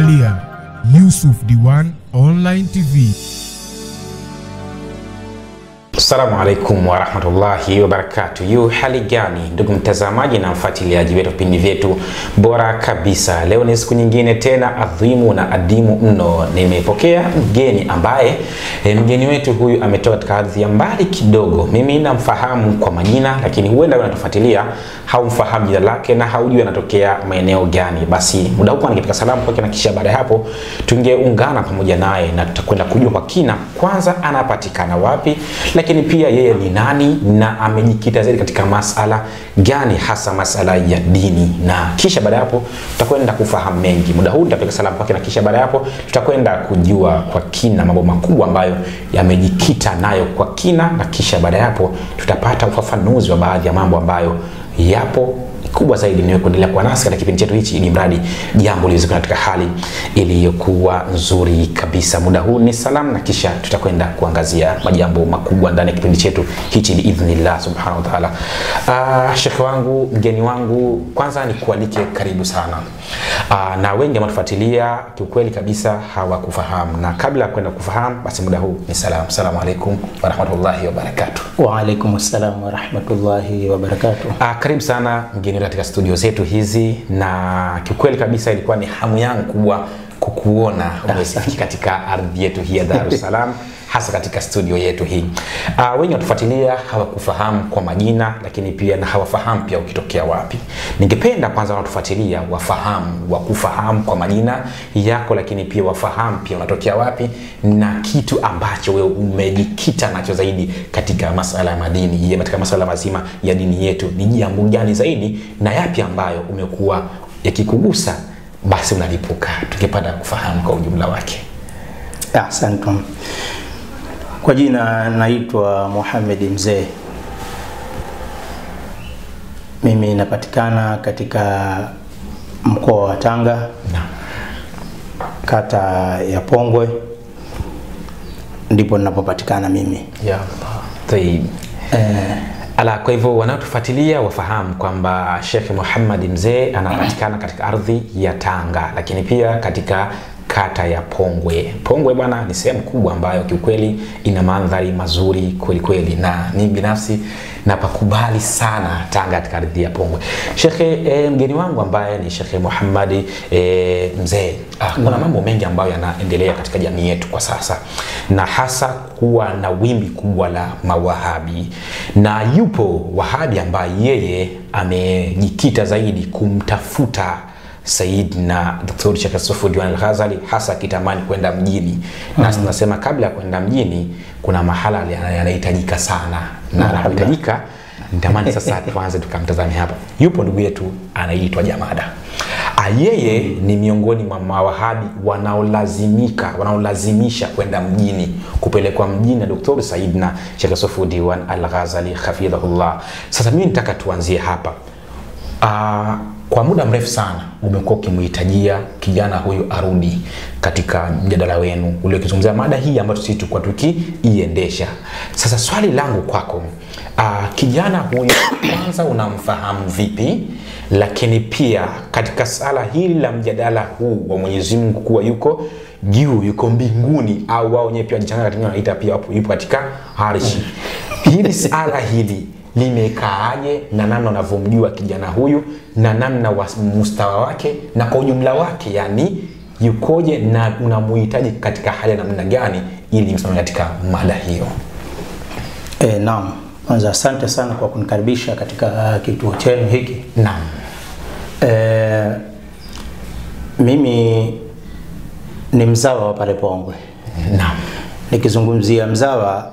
Unaangalia Yusuf Diwan Online TV. Assalamu alaikum wa rahmatullahi wa barakatuh. Hali gani ndugu mtazamaji na mfuatiliaji wetu vipindi vyetu bora kabisa. Leo ni siku nyingine tena adhimu na adimu mno. Nimepokea mgeni ambaye mgeni wetu huyu ametoka katika ardhi ya mbali kidogo. Mimi namfahamu kwa majina, lakini huenda unatufuatilia haumfahamu jina lake na haujui anatokea maeneo gani. Basi muda huu nikipika salamu kwake na kisha baada ya hapo tungeungana pamoja naye na tutakwenda kujua kwa kina kwanza anapatikana wapi, lakini pia yeye ni nani na amejikita zaidi katika masala gani, hasa masala ya dini, na kisha baada hapo tutakwenda kufahamu mengi. Muda huu nitapiga salamu kwake na kisha baada hapo tutakwenda kujua kwa kina mambo makubwa ambayo yamejikita nayo kwa kina, na kisha baada hapo tutapata ufafanuzi wa baadhi ya mambo ambayo yapo kubwa zaidi. Niwe kuendelea kwa nasi katika kipindi chetu hichi ili mradi jambo liweze katika hali iliyokuwa nzuri kabisa. Muda huu ni salamu na kisha tutakwenda kuangazia majambo makubwa ndani ya kipindi chetu hichi biidhnillah subhanahu wa ta'ala. Sheikh wangu, mgeni wangu, kwanza ni kualike karibu sana. Na wengi mtufuatilia kiukweli kabisa hawakufahamu, na kabla ya kwenda kufahamu basi muda huu ni salamu. Assalamu alaikum wa rahmatullahi wa barakatuh. Wa alaikum assalam wa rahmatullahi wa barakatuh. Karibu sana mgeni katika studio zetu hizi, na kiukweli kabisa ilikuwa ni hamu yangu kubwa kukuona umefika katika ardhi yetu hii ya Dar es Salaam, hasa katika studio yetu hii. Wengi watufuatilia hawakufahamu kwa majina, lakini pia na hawafahamu pia ukitokea wapi. Ningependa kwanza watufuatilia wakufahamu kwa majina yako, lakini pia wafahamu pia unatokea wapi na kitu ambacho wewe umejikita nacho zaidi katika masuala ya madini, katika masuala mazima ya dini yetu. Ni jambo gani zaidi na yapi ambayo umekuwa yakikugusa basi unalipuka, tungependa kufahamu kwa ujumla wake. Asante. Kwa jina naitwa Muhammad Mzee. Mimi napatikana katika mkoa wa Tanga, kata ya Pongwe, ndipo ninapopatikana mimi. Ya Allah. Tayeb. Kwa hivyo wanaotufuatilia wafahamu kwamba Sheikh Muhammad Mzee anapatikana katika ardhi ya Tanga, lakini pia katika kata ya Pongwe. Pongwe bwana ni sehemu kubwa ambayo kiukweli ina mandhari mazuri kweli kweli, na mimi binafsi napakubali sana Tanga katika ardhi ya Pongwe. Sheikh, mgeni wangu ambaye ni Sheikh Muhammad Mzee, kuna mambo mengi ambayo yanaendelea katika jamii yetu kwa sasa, na hasa kuwa na wimbi kubwa la mawahabi, na yupo wahabi ambaye yeye amejikita zaidi kumtafuta Sayyidina Dr. Sheikh Yusuf Diwan Al-Ghazali, hasa kitamani kwenda mjini. Na tunasema kabla ya kwenda mjini kuna mahala yanahitajika sana, na anahitajika nitamani sasa tuanze tukamtazame hapa. Yupo ndugu yetu anaitwa Jamada. Yeye ni miongoni mwa mawahabi wanaolazimisha kwenda mjini, kupelekwa mjini na Dr. Sayyidina Sheikh Yusuf Diwan Al-Ghazali hafidhahullah. Sasa mimi nitaka tuanzie hapa. Kwa muda mrefu sana umekuwa ukimhitajia kijana huyu arudi katika mjadala wenu ule ukizungumzia mada hii ambayo sisi tulikuwa tukiiendesha. Sasa swali langu kwako, kijana huyu kwanza unamfahamu vipi, lakini pia katika sala hili la mjadala huu wa Mwenyezi Mungu kuwa yuko juu, yuko mbinguni, au wao wenyewe pia wajichanganya katika wanaita pia yupo katika arshi, hili sala hili limekaaje na namna unavyomjua kijana huyu na namna wa mustawa wake na kwa ujumla wake, yani yukoje na unamuhitaji katika hali na namna gani ili msimame katika mada hiyo? Naam. Kwanza asante sana kwa kunikaribisha katika kituo chenu hiki. Naam. Mimi ni mzawa wa pale Pongwe. Naam. Nikizungumzia mzawa,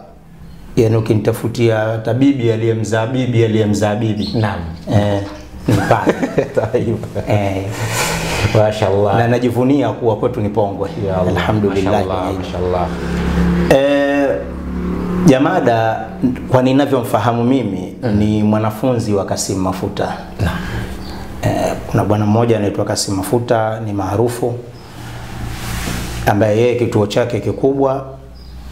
yani ukinitafutia tabibi aliyemzaa bibi aliyemzaa bibi. Naam. Ni pale. Mashaallah. Na najivunia kuwa kwetu ni Pongwe. Alhamdulillah. Mashaallah. Jamada kwa ninavyomfahamu mimi ni mwanafunzi wa Kasim Mafuta. Naam. Kuna bwana mmoja anaitwa Kasim Mafuta, ni maarufu, ambaye yeye kituo chake kikubwa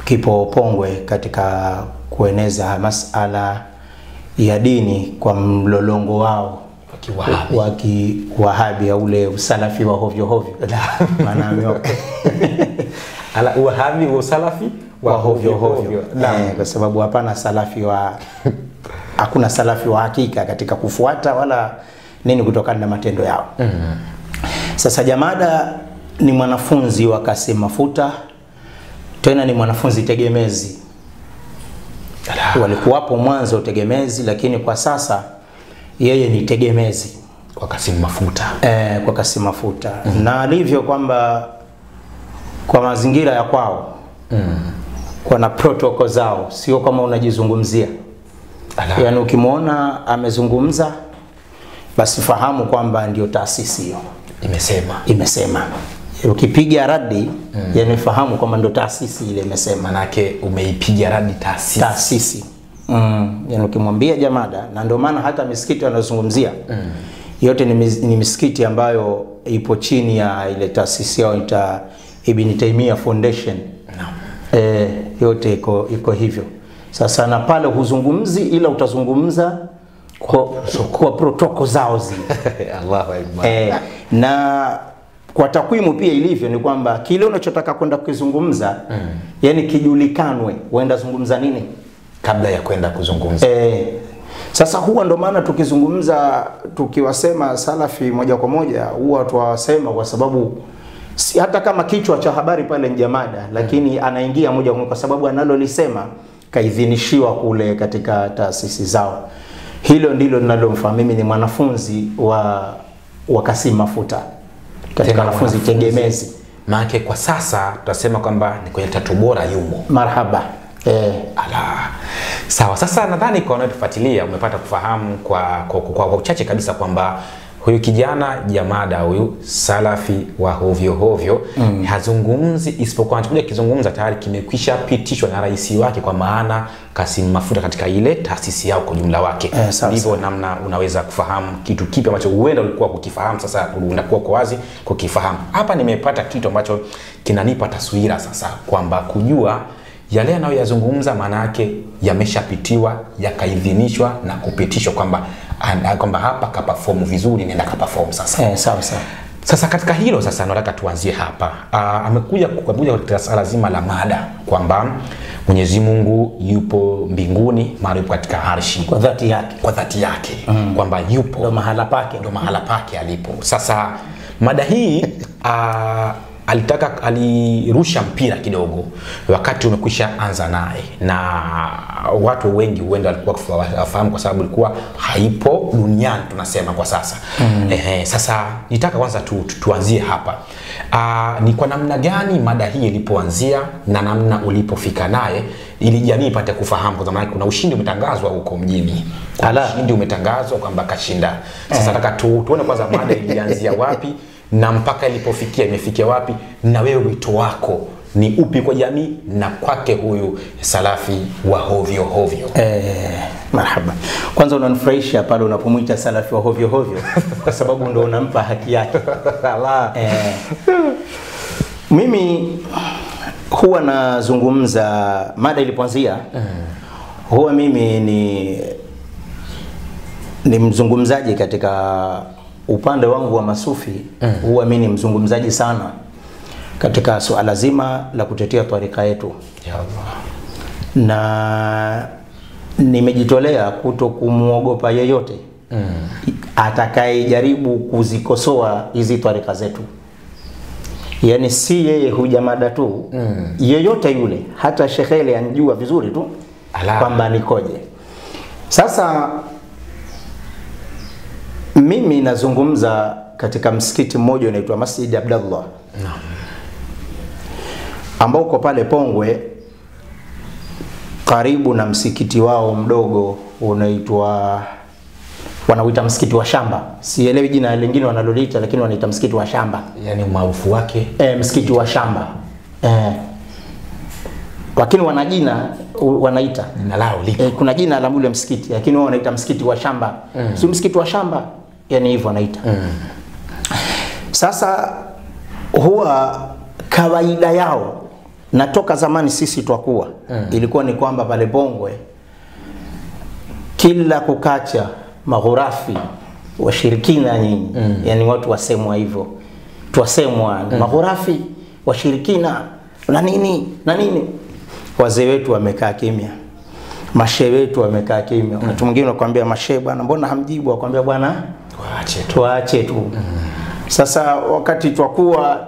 kipo Pongwe katika kueneza masala ya dini kwa mlolongo wao Wahabi au ule usalafi wa hovyo hovyo. Maana ameoka. Ala Wahabi wa usalafi wa hovyo hovyo. Kwa sababu hapana salafi hakuna salafi wa hakika katika kufuata wala nini kutokana na matendo yao. Sasa Jamada ni mwanafunzi wa Kasim Mafuta, tena ni mwanafunzi tegemezi. Walikuwapo mwanzo tegemezi, lakini kwa sasa yeye ni tegemezi kwa Kasim Mafuta. Kwa Kasim Mafuta. Na alivyo kwamba kwa mazingira ya kwao kuna protocol zao, sio kama unajizungumzia. Yaani ukimwona amezungumza basi fahamu kwamba ndio taasisi hiyo imesema. Ukipiga radi yani fahamu kwamba ndio taasisi ile imesema. Manake umeipiga radi taasisi. Yani ukimwambia Jamada, na ndio maana hata misikiti anazungumzia yote ni misikiti ambayo ipo chini ya ile taasisi yao ita Ibn Taymiyyah Foundation. Yote iko hivyo. Sasa na pale huzungumzi ila utazungumza kwa protocol zao zile. Allahu Akbar. Na kwa takwimu pia ilivyo ni kwamba kile unachotaka kwenda kuzungumza yani kijulikanwe uenda zungumza nini kabla ya kwenda kuzungumza. Sasa huwa ndo maana tukizungumza tukiwasema salafi moja kwa moja huwa tuwasema kwa sababu hata kama kichwa cha habari pale ni Jamada, lakini anaingia moja kwa moja kwa sababu analolisema kaidhinishiwa kule katika taasisi zao. Hilo ndilo linalomfahamu. Mimi ni mwanafunzi wa Kasim Mafuta, katika wanafunzi tegemezi. Maana kwa sasa tutasema kwamba ni kwenye tatu bora yumo. Marhaba. Sawa, sasa nadhani kwa wanaotufuatilia umepata kufahamu kwa uchache kabisa kwamba huyu kijana Jamada huyu salafi wa hovyo hovyo hazungumzi, isipokuwa anachokuja kizungumza tayari kimekwisha pitishwa na rais wake, kwa maana Kasim Mafuta katika ile taasisi yao kwa jumla wake. Ndivyo namna unaweza kufahamu kitu kipi ambacho uenda ulikuwa kukifahamu, sasa unakuwa kwa wazi kukifahamu. Hapa nimepata kitu ambacho kinanipa taswira sasa kwamba kujua yale anayoyazungumza maana yake yameshapitiwa, yakaidhinishwa na kupitishwa kwamba hapa ka perform vizuri, nenda ka perform sasa. Sawa. Sasa katika hilo sasa nataka tuanzie hapa. Amekuja katika swala zima la mada kwamba Mwenyezi Mungu yupo mbinguni, mara yupo katika arshi kwa dhati yake. Kwamba yupo ndo mahala pake alipo. Sasa mada hii alirusha mpira kidogo wakati umekwisha anza naye, na watu wengi huenda walikuwa wafahamu kwa sababu ilikuwa haipo duniani tunasema kwa sasa. Sasa nitaka kwanza tuanzie hapa. Ni kwa namna gani mada hii ilipoanzia na namna ulipofika naye ili jamii ipate kufahamu, kwa maana kuna ushindi umetangazwa huko mjini. Ushindi umetangazwa kwamba kashinda. Sasa nataka tuone kwanza mada ilianzia wapi na mpaka ilipofikia imefikia wapi, na wewe wito wako ni upi kwa jamii na kwake huyu salafi wa hovyo hovyo. Marhaba. Kwanza unanifurahisha pale unapomuita salafi wa hovyo hovyo kwa sababu ndo unampa haki yake. Mimi huwa nazungumza mada ilipoanzia. Huwa mimi ni mzungumzaji katika upande wangu wa masufi. Huwa mimi ni mzungumzaji sana katika suala zima la kutetea tarika yetu. Ya Allah. Na nimejitolea kuto kumuogopa yeyote atakayejaribu kuzikosoa hizi tarika zetu. Yani si yeye Jamada tu, yeyote yule, hata Shekhele anjua vizuri tu kwamba nikoje. Sasa mimi nazungumza katika msikiti mmoja unaitwa Masjid Abdallah. Ambao uko pale Pongwe karibu na msikiti wao mdogo unaitwa, wanauita msikiti wa Shamba. Sielewi jina lingine wanaloliita, lakini wanaita msikiti wa Shamba. Yani maarufu wake msikiti wa Shamba. Lakini wana jina wanaita jina lao lipo. Kuna jina la ule msikiti lakini wao wanaita msikiti wa Shamba. Si msikiti wa Shamba, yani hivyo wanaita. Sasa huwa kawaida yao na toka zamani sisi twakuwa ilikuwa ni kwamba pale Pongwe kila kukacha maghurafi washirikina nyinyi. Yani watu wasemwa hivyo. Tuwasemwa maghurafi, washirikina na nini na nini. Wazee wetu wamekaa kimya. Mashehe wetu wamekaa kimya. Wakati mwingine nakwambia mashehe, bwana mbona hamjibu? Akwambia bwana tuache tu. Sasa wakati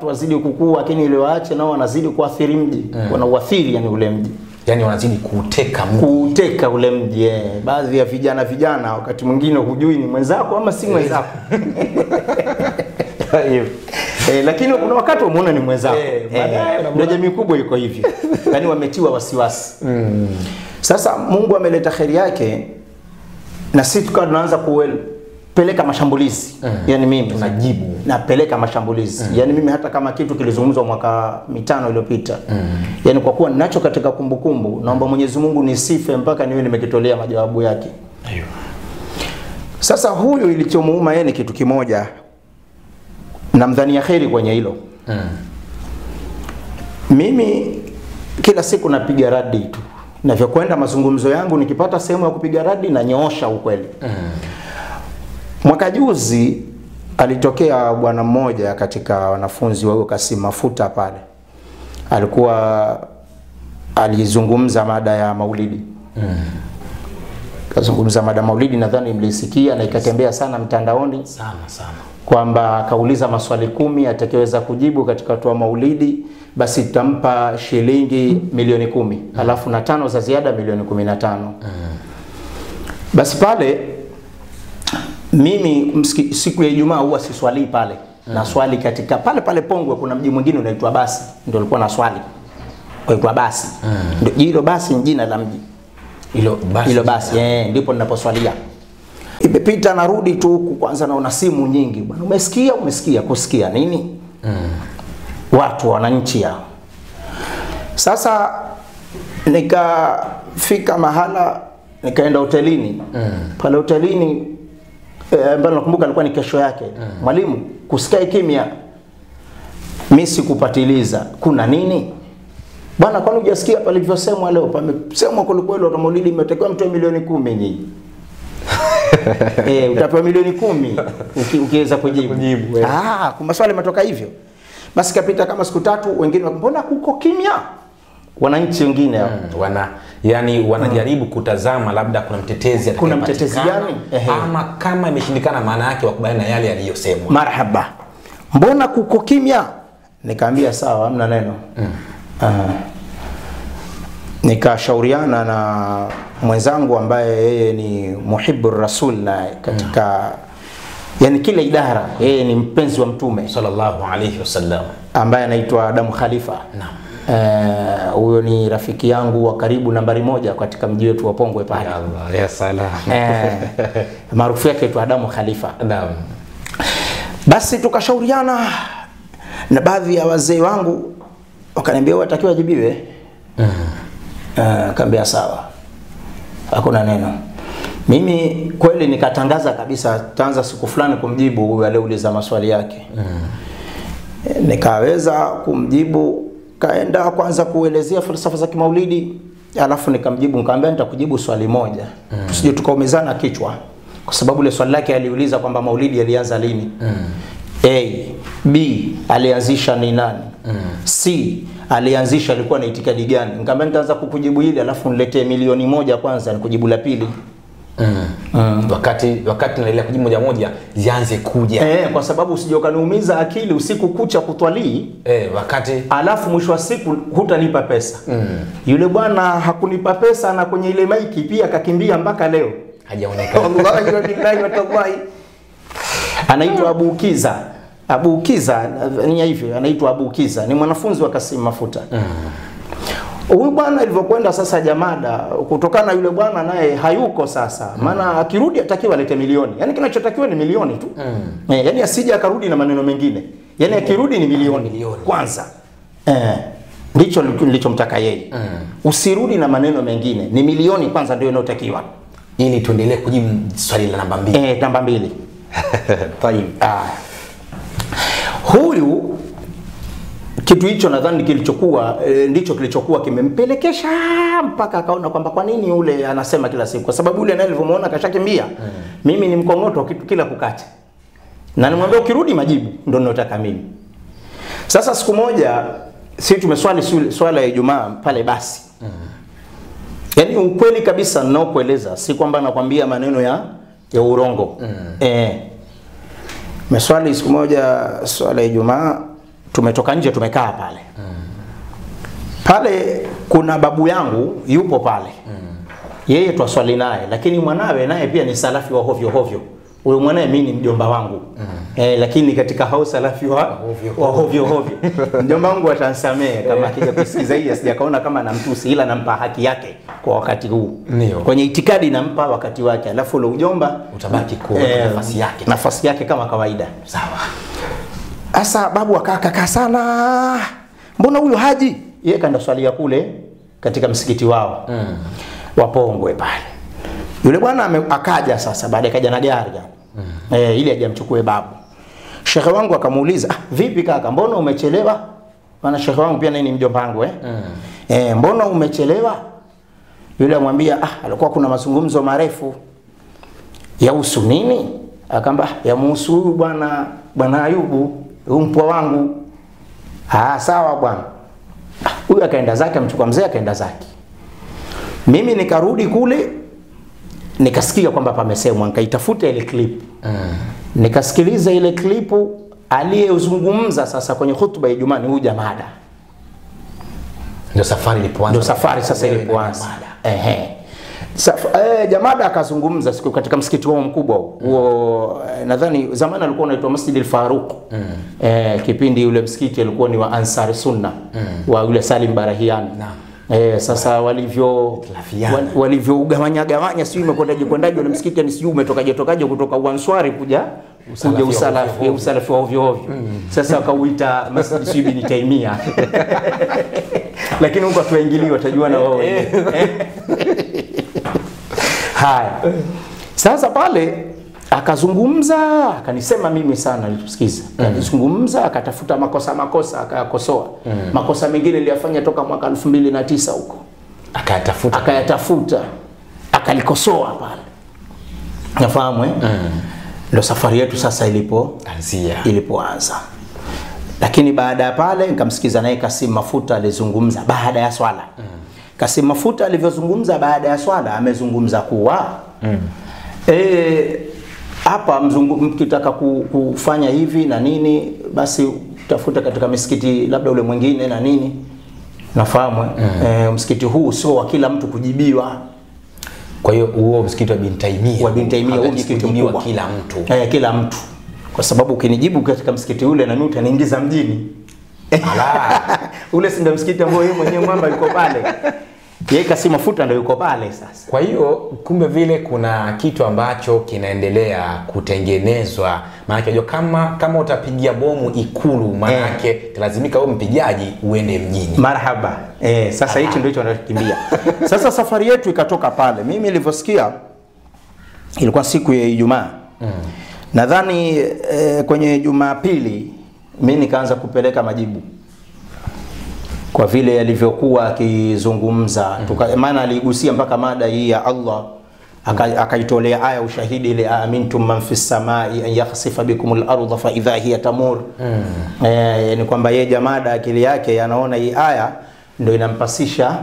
tuwazidi kukua, lakini ile waache nao wanazidi kuathiri mji. Wanauathiri yani ule mji. Yani wanazidi kuuteka ule mji. Baadhi ya vijana wakati mwingine hujui ni mwenzako ama si mwenzako. Lakini kuna wakati umeona ni mwenzako. Ndio jamii kubwa iko hivyo. Yani wametiwa wasiwasi. Sasa Mungu ameleta kheri yake na sisi tunaanza peleka mashambulizi. Yani mimi tunajibu, napeleka mashambulizi. Yani mimi hata kama kitu kilizungumzwa mwaka 5 iliyopita, yani kwa kuwa ninacho katika kumbukumbu, naomba Mwenyezi Mungu nisife mpaka niwe nimekitolea majawabu yake. Sasa huyu ilichomuuma yeye ni kitu kimoja, namdhania kheri kwenye hilo. Mimi kila siku napiga radi tu. Navyokwenda mazungumzo yangu, nikipata sehemu ya kupiga radi na nyoosha ukweli. Mwaka juzi alitokea bwana mmoja katika wanafunzi wa Kasim Mafuta pale. Alizungumza mada ya Maulidi. Kazungumza mada Maulidi, nadhani mlisikia na ikatembea sana mtandaoni. Sana. Kwamba akauliza maswali 10, atakayeweza kujibu katika watu wa Maulidi basi tutampa shilingi milioni 10. Alafu na 5 za ziada milioni 15. Basi pale mimi siku ya Ijumaa huwa siswali pale. Na swali katika pale Pongwe kuna mji mwingine unaitwa Basi, ndio alikuwa na swali. Unaitwa Basi. Ndio hilo Basi ni jina la mji. Hilo Basi ndipo ninaposwalia. Imepita narudi tu kwanza naona simu nyingi. Bwana umesikia kusikia nini? Watu wananchi hao. Sasa nikafika mahala nikaenda hotelini. Pale hotelini mbona nakumbuka alikuwa ni kesho yake. Mwalimu, kusikia kimya. Mimi sikupatiliza. Kuna nini? Bwana kwani hujasikia palivyosemwa leo? Pamesemwa kweli watu Maulidi imetakiwa mtu milioni 10 nyinyi. Utapewa milioni 10 ukiweza kujibu. Kwa maswali yametoka hivyo. Basi kapita kama siku 3, wengine mbona kuko kimya? Wananchi wengine wanajaribu kutazama labda kuna mtetezi gani? Ama kama imeshindikana maana yake wakubaliana na yale yaliyosemwa. Marhaba. Mbona kuko kimya? Nikaambia sawa, hamna neno. Nikashauriana na mwenzangu ambaye yeye ni muhibbur rasul na katika yani kila idara yeye ni mpenzi wa Mtume sallallahu alayhi wasallam, ambaye anaitwa Adamu Khalifa. Huyo ni rafiki yangu wa karibu nambari 1 katika mji wetu wa Pongwe pale. Ya Allah, ya salam. Maarufu yake tu Adamu Khalifa. Naam. Basi tukashauriana na baadhi ya wazee wangu wakaniambia watakiwa jibiwe. Kaambia sawa. Hakuna neno. Mimi kweli nikatangaza kabisa taanza siku fulani kumjibu huyu aliyeuliza maswali yake. Nikaweza kumjibu, kaenda kwanza kuelezea falsafa za Kimaulidi, alafu nikamjibu nikamwambia nitakujibu swali moja. Tusije tukaumezana kichwa. Kwa sababu ile swali lake aliuliza kwamba Maulidi yalianza lini? A, B, alianzisha ni nani? C, alianzisha alikuwa na itikadi gani? Nikamwambia nitaanza kukujibu hili alafu niletee milioni 1 kwanza nikujibu la pili. Wakati naendelea kujibu moja zianze kuja. Kwa sababu usije ukaniumiza akili usiku kucha kutwalii. Alafu mwisho wa siku hutanipa pesa. Yule bwana hakunipa pesa na kwenye ile maiki pia akakimbia mpaka leo. Hajaonekana. Wallahi wa billahi wa tallahi. Anaitwa Abu Kiza. Abu Kiza ni hivyo, anaitwa Abu Kiza, ni mwanafunzi wa Kasim Mafuta. Huyu bwana alivyokwenda sasa Jamada, kutokana yule bwana naye hayuko sasa. Maana akirudi atakiwa alete milioni. Yaani kinachotakiwa ni milioni tu. Yaani asije akarudi na maneno mengine. Yaani akirudi ni milioni kwanza. Ndicho nilichomtaka yeye. Usirudi na maneno mengine. Ni milioni kwanza ndio inayotakiwa. Ili tuendelee kujibu swali la namba 2. Namba 2. Huyu Kitu hicho nadhani kilichokuwa ndicho kilichokuwa kimempelekesha mpaka akaona kwamba kwa nini yule anasema kila siku, kwa sababu yule naye alivyomuona kashakimbia. Mimi ni mkongoto kitu kila kukacha, na nimwambia ukirudi majibu ndio ninataka mimi. Sasa siku moja sisi tumeswali swala ya Ijumaa pale basi. Yaani ukweli kabisa ninaokueleza, si kwamba nakwambia maneno ya urongo. Meswali siku moja swala ya Ijumaa, tumetoka nje tumekaa pale. Pale kuna babu yangu yupo pale. Yeye twaswali naye, lakini mwanawe naye pia ni salafi wa hovyo hovyo. Huyo mwanae mimi ni mjomba wangu. Lakini katika hao salafi wa hovyo hovyo. Mjomba wangu atansamee kama akija kusikiza hii, asijakaona kama namtusi, ila nampa haki yake kwa wakati huu. Kwenye itikadi nampa wakati wake, alafu ule ujomba utabaki kwa nafasi yake kama kawaida. Sawa. Asa babu akaka sana. Mbona huyo haji? Yeye kaenda swalia kule katika msikiti wao. Wapongwe pale. Yule bwana akaja sasa, baadaye kaja na gari ili aje amchukue babu. Shekhe wangu akamuuliza, vipi kaka, mbona umechelewa? Maana shekhe wangu pia ni mjomba wangu mbona umechelewa? Yule amwambia, alikuwa kuna mazungumzo marefu. Yahusu nini? Akamba yamuhusu huyu bwana Ayubu, huyu mpwa wangu. Sawa bwana. Huyu akaenda zake, amchukua mzee akaenda zake. Mimi nikarudi kule, nikasikia kwamba pamesemwa, nikaitafuta ile clip. Nikasikiliza ile clip, aliyezungumza sasa kwenye hutuba ya Ijumaa ni huyu Jamada. Ndio safari ilipoanza. Ndio safari sasa ilipoanza. Jamada akazungumza siku katika msikiti wao mkubwa huo. Nadhani zamani alikuwa unaitwa Masjid al-Faruq. Kipindi yule msikiti alikuwa ni wa Ansar Sunna wa yule Salim Barahiani. Sasa walivyo gawanya sio imekwendaje ule msikiti, ni sio umetokaje kutoka Uanswari kuja usalafi wa ovyo ovyo. Sasa wakauita Masjid Ibn Taymiyyah. Lakini huko tuingiliwa watajua na wao. Haya. Sasa pale akazungumza, akanisema mimi sana nilisikiza. Akazungumza, akatafuta makosa akayakosoa. Makosa mengine aliyafanya toka mwaka 2009 huko. Akayatafuta. Akalikosoa pale. Nafahamu ndio safari yetu sasa ilipoanza. Lakini baada ya pale nikamsikiza naye Kasim Mafuta alizungumza baada ya swala. Kasim Mafuta alivyozungumza baada ya swala amezungumza kuwa hapa mkitaka kufanya hivi na nini, basi tafuta katika misikiti labda ule mwingine na nini. Nafahamu msikiti huu sio wa kila mtu kujibiwa. Kwa hiyo huo msikiti wa Ibn Taymiyyah huo msikiti mkubwa kila mtu. Kila mtu. Kwa sababu ukinijibu katika msikiti ule na mimi utaniingiza mjini. Ule si ndio msikiti ambao yeye mwenyewe mwamba yuko pale. Yeye Kasim Mafuta ndio yuko pale sasa. Kwa hiyo kumbe vile kuna kitu ambacho kinaendelea kutengenezwa. Maana unajua kama utapigia bomu Ikulu, maana yake lazimika wewe mpigaji uende mjini. Marhaba. Sasa hicho ndio tunakimbia. Sasa safari yetu ikatoka pale. Mimi nilivyosikia ilikuwa siku ya Ijumaa. Nadhani kwenye Jumapili mimi nikaanza kupeleka majibu. Kwa vile yalivyokuwa akizungumza, maana aligusia mpaka mada hii ya Allah, akaitolea aya ushahidi ile amintum man fis samai an yakhsifa bikumul ardha fa idha hiya tamur. Yani kwamba yeye Jamada akili yake anaona hii aya ndio inampasisha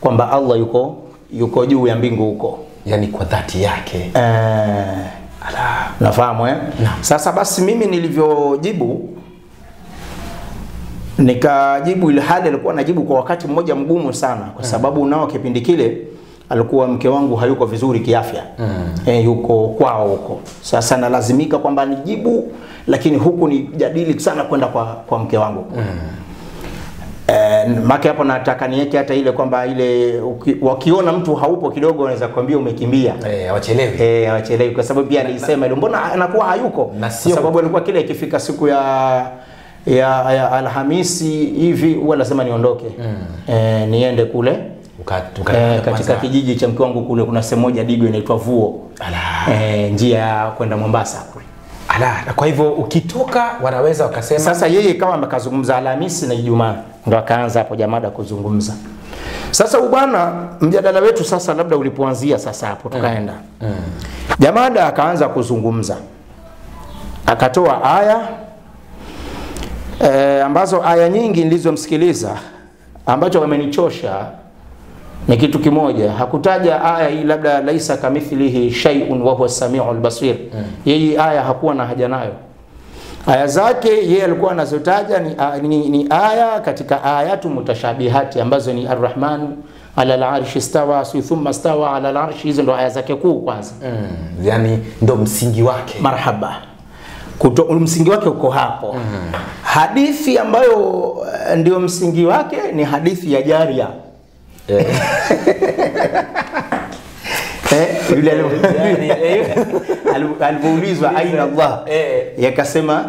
kwamba Allah yuko juu ya mbingu huko, yani kwa dhati yake. Nafahamu Sasa basi mimi nilivyojibu, nikajibu ile hali alikuwa najibu kwa wakati mmoja mgumu sana, kwa sababu nao kipindi kile alikuwa mke wangu hayuko vizuri kiafya. Yuko kwao huko. Sasa nalazimika kwamba nijibu, lakini huku ni jadili sana kwenda kwa mke wangu. Maki hapo nataka niweke hata ile kwamba ile wakiona mtu haupo kidogo wanaweza kuambia umekimbia. Hawachelewi. Hawachelewi kwa sababu pia nilisema ile mbona anakuwa hayuko, kwa sababu alikuwa kile ikifika siku ya Alhamisi hivi huwa lazima niondoke. Niende kule katika kijiji cha mke wangu kule kuna sehemu moja Digo inaitwa Vuo. Njia kwenda Mombasa kule. Ala, kwa hivyo ukitoka wanaweza wakasema. Sasa yeye kama amekazungumza Alhamisi na Ijumaa, ndo akaanza hapo Jamada kuzungumza. Sasa bwana, mjadala wetu sasa labda ulipoanzia sasa hapo tukaenda. Jamada akaanza kuzungumza. Akatoa aya ambazo aya nyingi nilizomsikiliza ambacho wamenichosha ni kitu kimoja. Hakutaja aya hii labda laisa kamithlihi shay'un wa huwa as-sami'ul basir. Yeye aya hakuwa na haja nayo. Aya zake yeye alikuwa anazotaja ni aya katika ayatu mutashabihati ambazo ni Ar-Rahman ala al-arshi istawa thumma istawa ala al-arshi. Hizo ndo aya zake kuu kwanza. Yani ndo msingi wake. Marhaba. Msingi wake uko hapo. Hadithi ambayo ndio msingi wake ni hadithi ya Jaria. Yule alipoulizwa aina Allah, yakasema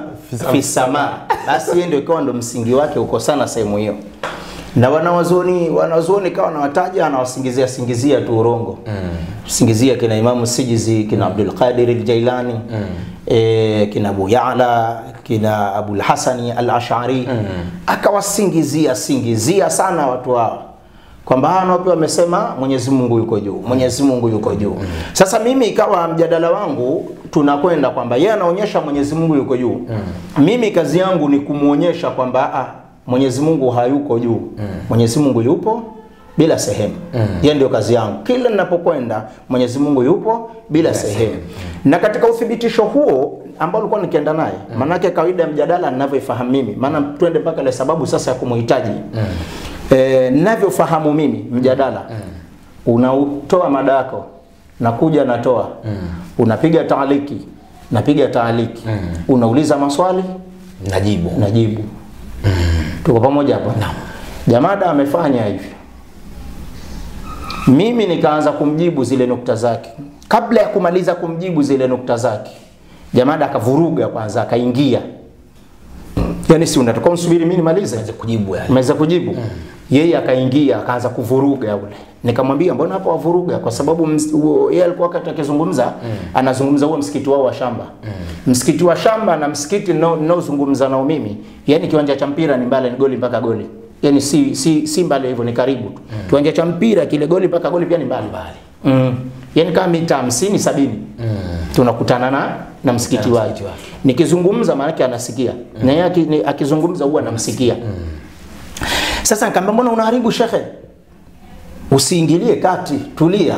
fi sama. Basi yeye ndio ikawa ndo msingi wake uko sana sehemu hiyo. Na wanazuoni kawa nawataja, anawasingizia tu urongo. Singizia kina Imamu Sijizi, kina Abdul Qadir al-Jailani, kina Abu Ya'la, kina Abu al-Hasani al-Ash'ari. Akawasingizia sana watu hao kwamba hao pia wamesema Mwenyezi Mungu yuko juu, Mwenyezi Mungu yuko juu. Sasa mimi ikawa mjadala wangu tunakwenda kwamba yeye anaonyesha Mwenyezi Mungu yuko juu. Mimi kazi yangu ni kumuonyesha kwamba Mwenyezi Mungu hayuko juu. Mwenyezi Mungu yupo bila sehemu. Yeye ndio kazi yangu. Kila ninapokwenda Mwenyezi Mungu yupo bila sehemu. Na katika uthibitisho huo ambao ulikuwa nikienda naye, maana yake kawaida mjadala ninavyofahamu mimi, maana twende mpaka ile sababu sasa ya kumhitaji. Ninavyofahamu mimi mjadala, unautoa mada yako, nakuja natoa, unapiga taaliki, napiga taaliki, unauliza maswali, najibu. Tuko pamoja hapa? Naam. Jamada amefanya hivi. Mimi nikaanza kumjibu zile nukta zake. Kabla ya kumaliza kumjibu zile nukta zake, Jamada akavuruga kwanza, akaingia. Yaani si unataka msubiri mimi nimalize kujibu yale. Maweza kujibu. Yeye akaingia akaanza kuvuruga yule. Nikamwambia mbona hapo wavuruga? Kwa sababu yeye alikuwa wakati akizungumza anazungumza huo msikiti wao wa shamba. Msikiti wa shamba na msikiti ninaozungumza nao mimi, yani kiwanja cha mpira ni mbali, ni goli mpaka goli. Yani si mbali hivyo, ni karibu tu. Kiwanja cha mpira kile goli mpaka goli pia ni mbali. Yani kama mita 50 70. Tunakutana na msikiti wake. Nikizungumza maana yake anasikia. Na yeye akizungumza huwa anamsikia. Sasa nikamwambia mbona unaharibu shekhe? Usiingilie kati, tulia.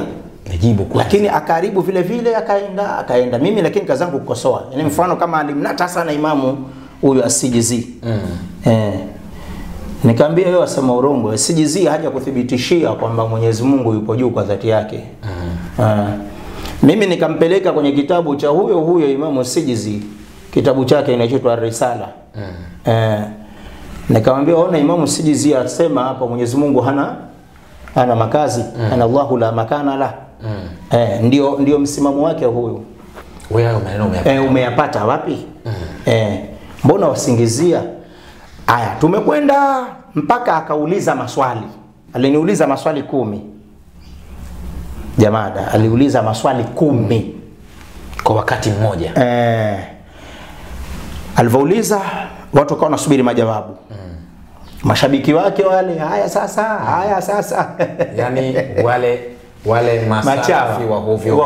Najibu kwa. Lakini akaribu vile vile akaenda. Mimi lakini kazi yangu kukosoa. Yaani mfano kama alimnata sana imamu huyu Asijizi. Nikamwambia yeye asema urongo. Asijizi haja kuthibitishia kwamba Mwenyezi Mungu yupo juu kwa dhati yake. Mimi nikampeleka kwenye kitabu cha huyo Imamu Asijizi. Kitabu chake inaitwa Ar-Risala. Nikamwambia ona Imamu Sijizi asema hapa Mwenyezi Mungu hana makazi, ana Allahu la makana la. Ndio msimamo wake huyo. Wewe maneno umeyapata wapi? Mbona wasingizia? Aya, tumekwenda mpaka akauliza maswali. Aliniuliza maswali 10. Jamada aliuliza maswali 10 kwa wakati mmoja. Alivyouliza watu wakawa nasubiri majawabu. Mashabiki wake wale haya sasa yani wale masafi wa hovyo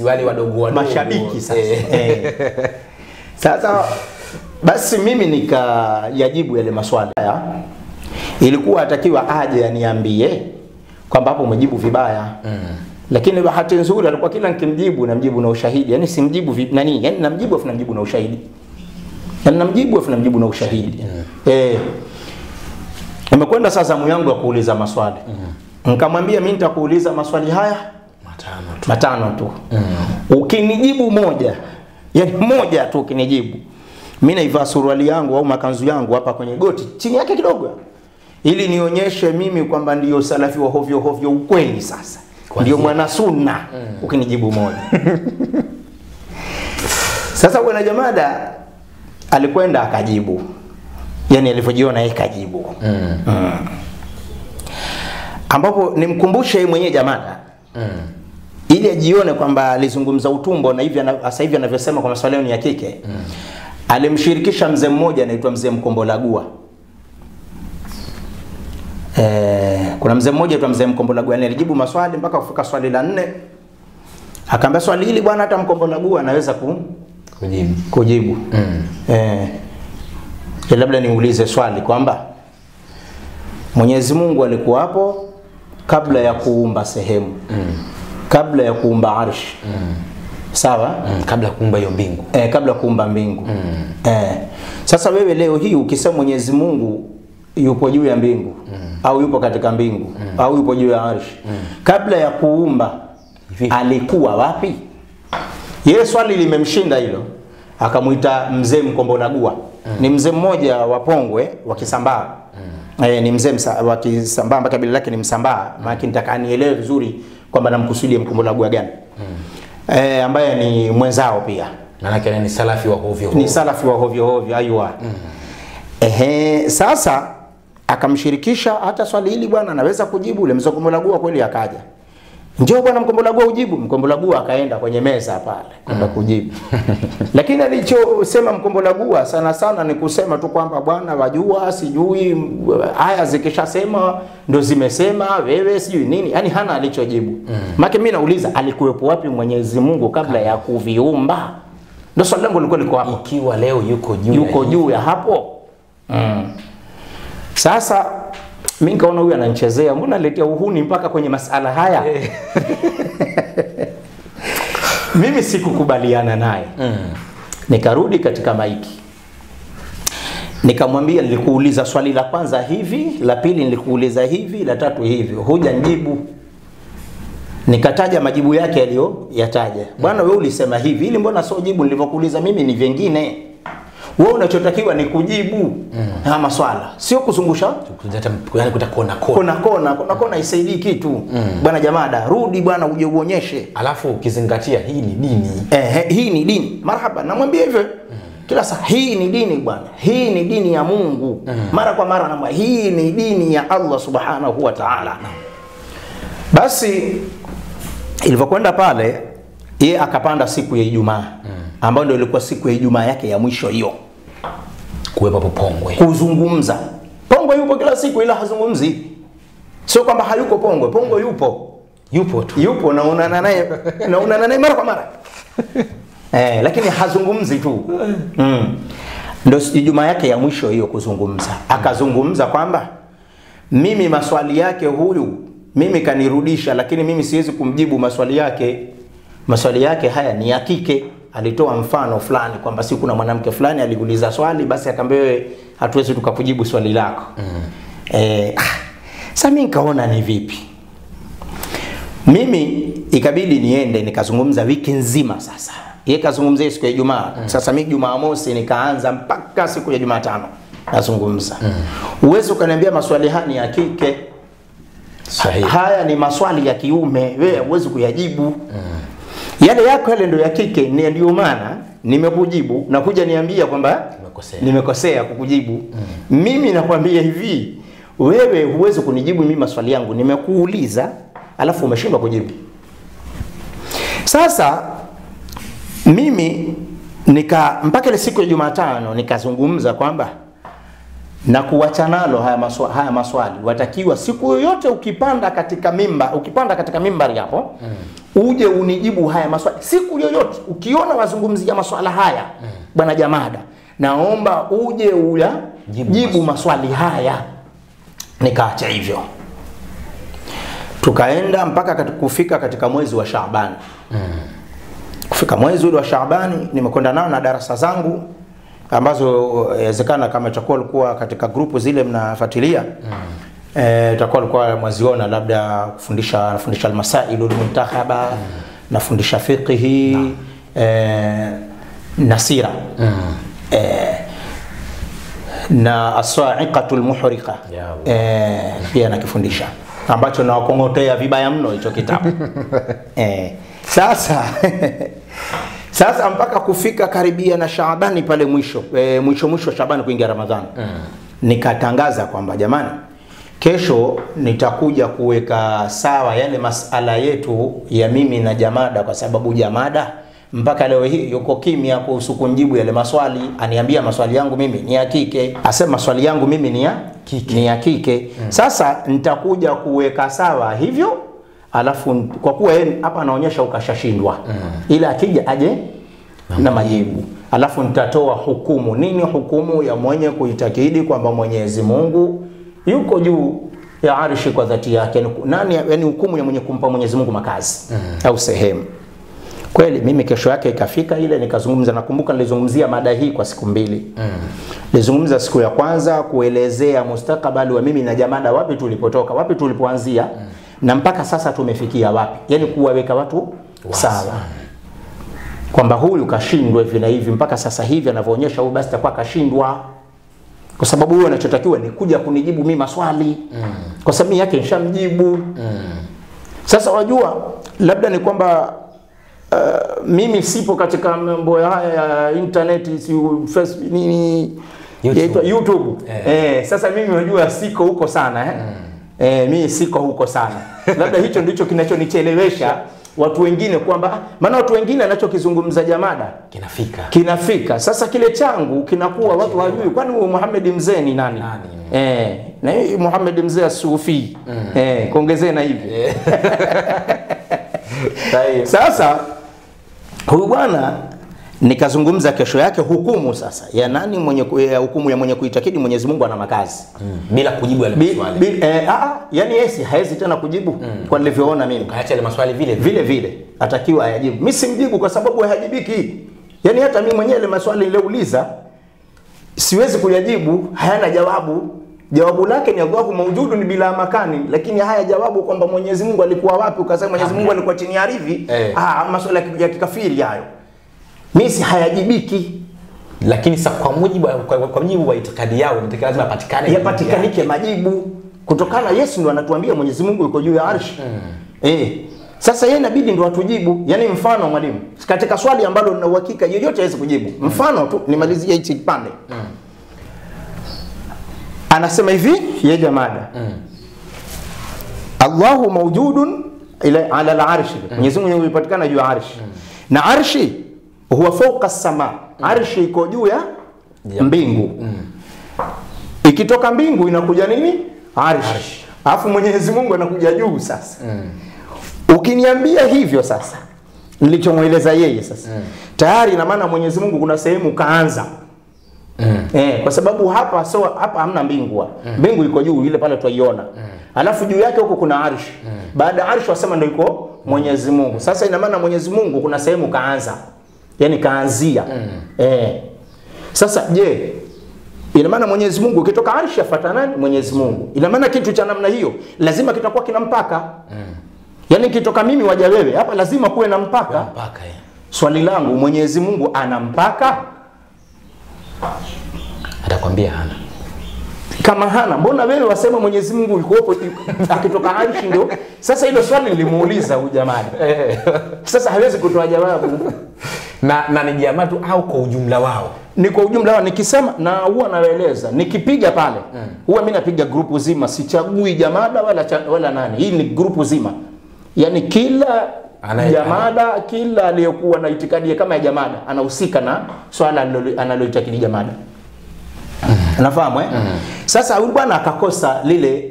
wale wadogo mashabiki sasa. Sasa basi mimi nikayajibu yale maswali haya. Ilikuwa atakiwa aje aniambie kwamba hapo umejibu vibaya. Lakini bahati nzuri alikuwa kila nikimjibu namjibu na ushahidi. Yani simjibu nani? Yani namjibu afu namjibu na ushahidi. Namjibu na ushahidi. Nimekwenda sasa zamu yangu ya kuuliza maswali. Nikamwambia mimi nitakuuliza maswali haya matano tu. Ukinijibu moja, yani moja tu ukinijibu, mimi naivaa suruali yangu au makanzu yangu hapa kwenye goti chini yake kidogo, ili nionyeshe mimi kwamba ndio salafi wa hovyo ukweli sasa. Ndio mwana sunna. Ukinijibu moja. Sasa bwana Jamada alikwenda akajibu. Yani alivyojiona yeye kajibu. Ambapo nimkumbushe yeye mwenyewe Jamada. ili ajione kwamba alizungumza utumbo na hivi sasa hivi anavyosema kwa maswali ni ya kike. Alimshirikisha mzee mmoja anaitwa mzee Mkombolagua. Kuna mzee mmoja anaitwa mzee Mkombolagua, alijibu maswali mpaka kufika swali la 4. Akaambia swali hili bwana hata Mkombolagua anaweza kujibu. Labda niulize swali kwamba Mwenyezi Mungu alikuwa hapo kabla ya kuumba sehemu. Kabla ya kuumba arsh. Sawa? Kabla kuumba hiyo mbingu. Kabla kuumba mbingu. Sasa wewe leo hii ukisema Mwenyezi Mungu yupo juu ya mbingu au yupo katika mbingu au yupo juu ya arsh, kabla ya kuumba alikuwa wapi? Yeye swali limemshinda hilo. Akamuita mzee Mkombolagua. Ni mzee mmoja wa Pongwe wa Kisambaa. Ni mzee wa Kisambaa mpaka kabila lake ni Msambaa. Maana nitaka nielewe vizuri kwamba namkusudia Mkombolagua gani. Ambaye ni mwenzao pia. Maana yake ni salafi wa hovyo hovyo. Ni salafi wa hovyo hovyo, aiwa. Sasa akamshirikisha hata swali hili bwana anaweza kujibu. Ule mzee Mkombolagua kweli akaja. Njoo bwana Mkombolagua ujibu. Mkombolagua akaenda kwenye meza pale kwenda kujibu. Lakini alichosema Mkombolagua sana sana ni kusema tu kwamba bwana wajua sijui aya zikishasema ndo zimesema wewe sijui nini. Yaani hana alichojibu. Maana mimi nauliza alikuwepo wapi Mwenyezi Mungu kabla ya kuviumba? Ndio swali langu lilikuwa liko hapo. Ikiwa leo yuko juu ya hapo. Sasa mimi nikaona huyu ananichezea, mbona aletea uhuni mpaka kwenye masala haya? Mimi sikukubaliana naye. Nikarudi katika maiki. Nikamwambia nilikuuliza swali la kwanza hivi, la pili nilikuuliza hivi, la tatu hivi. Hujanijibu. Nikataja majibu yake aliyoyataja. Bwana wewe ulisema hivi, ili mbona sio jibu nilivyokuuliza mimi ni vingine? Wewe unachotakiwa ni kujibu haya maswala, sio kuzungusha. Yaani kutakona kona isaidii kitu. Bwana Jamada, rudi bwana uje uonyeshe. Alafu ukizingatia hii ni dini. Hii ni dini. Marhaba, namwambia hivyo. Kila saa hii ni dini bwana. Hii ni dini ya Mungu. Mara kwa mara namwambia hii ni dini ya Allah Subhanahu wa Ta'ala. Basi ilivyokwenda pale yeye akapanda siku ya Ijumaa ambayo ndio ilikuwa siku ya Ijumaa yake ya mwisho hiyo. Kuwepo Pongwe. Kuzungumza. Pongwe yupo kila siku ila hazungumzi. Sio kwamba hayuko Pongwe, Pongwe yupo. Yupo tu. Yupo naonana naye mara kwa mara. Lakini hazungumzi tu. Ndio Ijumaa yake ya mwisho hiyo kuzungumza. Akazungumza kwamba mimi maswali yake huyu mimi kanirudisha, lakini mimi siwezi kumjibu maswali yake. Maswali yake haya ni ya kike. Alitoa mfano fulani kwamba si kuna mwanamke fulani aliuliza swali basi akamwambia wewe hatuwezi tukakujibu swali lako. Sasa mimi nikaona ni vipi? Mimi ikabidi niende nikazungumza wiki nzima sasa. Yeye kazungumzia siku ya Ijumaa. Sasa mimi Jumamosi nikaanza mpaka siku ya Jumatano nazungumza. Uwezo ukaniambia maswali haya ni ya kike. Sahihi. Haya ni maswali ya kiume, wewe huwezi kuyajibu. Yale yako yale ndio ya kike, ndio maana nimekujibu na kuja niambia kwamba nimekosea kukujibu. Mimi nakwambia hivi, wewe huwezi kunijibu mimi maswali yangu, nimekuuliza alafu umeshindwa kujibu. Sasa mimi mpaka ile siku ya Jumatano nikazungumza kwamba na kuacha nalo haya maswali watakiwa siku yoyote ukipanda katika mimbari hapo uje unijibu haya maswali siku yoyote ukiona wazungumzia maswala haya bwana Jamada, naomba uje jibu maswali haya. Nikaacha hivyo. Tukaenda mpaka kufika katika mwezi wa Shaaban. Kufika mwezi ule wa Shaaban nimekwenda nao na darasa zangu ambazo inawezekana kama itakuwa alikuwa katika grupu zile mnafuatilia. Itakuwa alikuwa mwaziona labda nafundisha al-masail al-muntakhaba, nafundisha fiqhi, na sira. Na as-sa'iqatu al-muhriqa. Pia nakifundisha ambacho nawakongotea vibaya mno hicho kitabu. Sasa mpaka kufika karibia na Shaabani pale mwisho Shaabani kuingia Ramadhani. Nikatangaza kwamba jamani, kesho nitakuja kuweka sawa yale masala yetu ya mimi na Jamada, kwa sababu Jamada mpaka leo hii yuko kimya kuhusu kunjibu yale maswali. Aniambia maswali yangu mimi ni ya kike, asema maswali yangu mimi ni ya kike. Sasa nitakuja kuweka sawa hivyo, alafu kwa kuwa yeye hapa anaonyesha ukashashindwa, ila akija aje na majibu, alafu nitatoa hukumu. Nini hukumu ya mwenye kuitakidi kwamba Mwenyezi Mungu yuko juu ya arshi kwa dhati yake? Nani, yani hukumu ya mwenye kumpa Mwenyezi Mungu makazi au sehemu. Kweli mimi kesho yake ikafika ile nikazungumza, nakumbuka nilizungumzia mada hii kwa siku 2. Nilizungumza siku ya kwanza kuelezea mustakabali wa mimi na Jamada, wapi tulipotoka, wapi tulipoanzia, na mpaka sasa tumefikia wapi, yani kuwaweka watu sawa. Kwamba huyu kashindwa hivi na hivi, mpaka sasa hivi anavyoonyesha huyu basi takuwa kashindwa. Kwa sababu huyo anachotakiwa ni kuja kunijibu mimi maswali. Kwa sababu yake nishamjibu. Sasa wajua labda ni kwamba mimi sipo katika mambo haya ya internet, Facebook, nini YouTube. Sasa mimi unajua siko huko sana mimi siko huko sana. Labda hicho ndicho kinachonichelewesha watu wengine, kwamba maana watu wengine anachokizungumza Jamada kinafika. Sasa kile changu kinakuwa watu hawajui, kwani huyo Muhammad mzee ni nani? Na hii Muhammad mzee Sufi kuongezea na hivi. Sasa huyu bwana nikazungumza kesho yake hukumu sasa ya nani mwenye hukumu ya mwenye kuitakidi Mwenyezi Mungu ana makazi bila kujibu yale maswali. Yani yesi haezi tena kujibu kwa nilivyoona mimi. Kaacha ile maswali vile atakiwa ayajibu. Mimi simjibu kwa sababu hayajibiki. Yani hata mimi mwenyewe ile maswali niliouliza siwezi kuyajibu, hayana jawabu. Jawabu lake ni Allahu mawjudun bila makani, lakini haya jawabu kwamba Mwenyezi Mungu alikuwa wapi, ukasema Mwenyezi Mungu alikuwa chini ya ardhi, maswali ya kikafiri hayo. Mimi si hayajibiki. Lakini sasa kwa mujibu wa itikadi yao ni lazima yapatikanike majibu kutokana Yesu ndo anatuambia Mwenyezi Mungu yuko juu ya arshi. Sasa yeye inabidi ndo atujibu. Yani mfano mwalimu, katika swali ambalo nina uhakika yeyote hawezi kujibu. Mfano tu nimalizie hichi kipande. Anasema hivi ye Jamada. Allahu mawjudun ila ala al-arshi. Mwenyezi Mungu yupatikana juu ya arshi. Na arshi huwa fawqa as-sama. Arshi iko juu ya mbingu. Ikitoka mbingu inakuja nini? Arshi. Alafu Mwenyezi Mungu anakuja juu sasa. Ukiniambia hivyo sasa, nilichomueleza yeye sasa, tayari ina maana Mwenyezi Mungu kuna sehemu kaanza. Kwa sababu hapa hamna mbingu. Mbingu iko juu ile pale tuiona. Alafu juu yake huko kuna arshi. Baada ya arshi wasema ndio iko Mwenyezi Mungu. Sasa ina maana Mwenyezi Mungu kuna sehemu kaanza. Yani kaanzia. Sasa je, ina maana Mwenyezi Mungu ukitoka arshi afuata nani? Mwenyezi Mungu. Ina maana kitu cha namna hiyo lazima kitakuwa kina mpaka. Yani kitoka mimi waja wewe, hapa lazima kuwe na mpaka. Swali langu, Mwenyezi Mungu ana mpaka? Atakwambia hana. Kama hana, mbona wewe wasema Mwenyezi Mungu yuko akitoka arshi ndio? Sasa hilo swali nilimuuliza huyu jamaa. Sasa hawezi kutoa jawabu. Na ni jamaa tu au kwa ujumla wao? Ni kwa ujumla wao. Nikisema na huwa naeleza, nikipiga pale huwa mimi napiga grupu zima, sichagui Jamada wala nani. Hii ni grupu zima. Yani kila Jamada, kila aliyokuwa na itikadi kama ya Jamada anahusika na swala analoitakidi Jamada. Unafahamu Sasa huyu bwana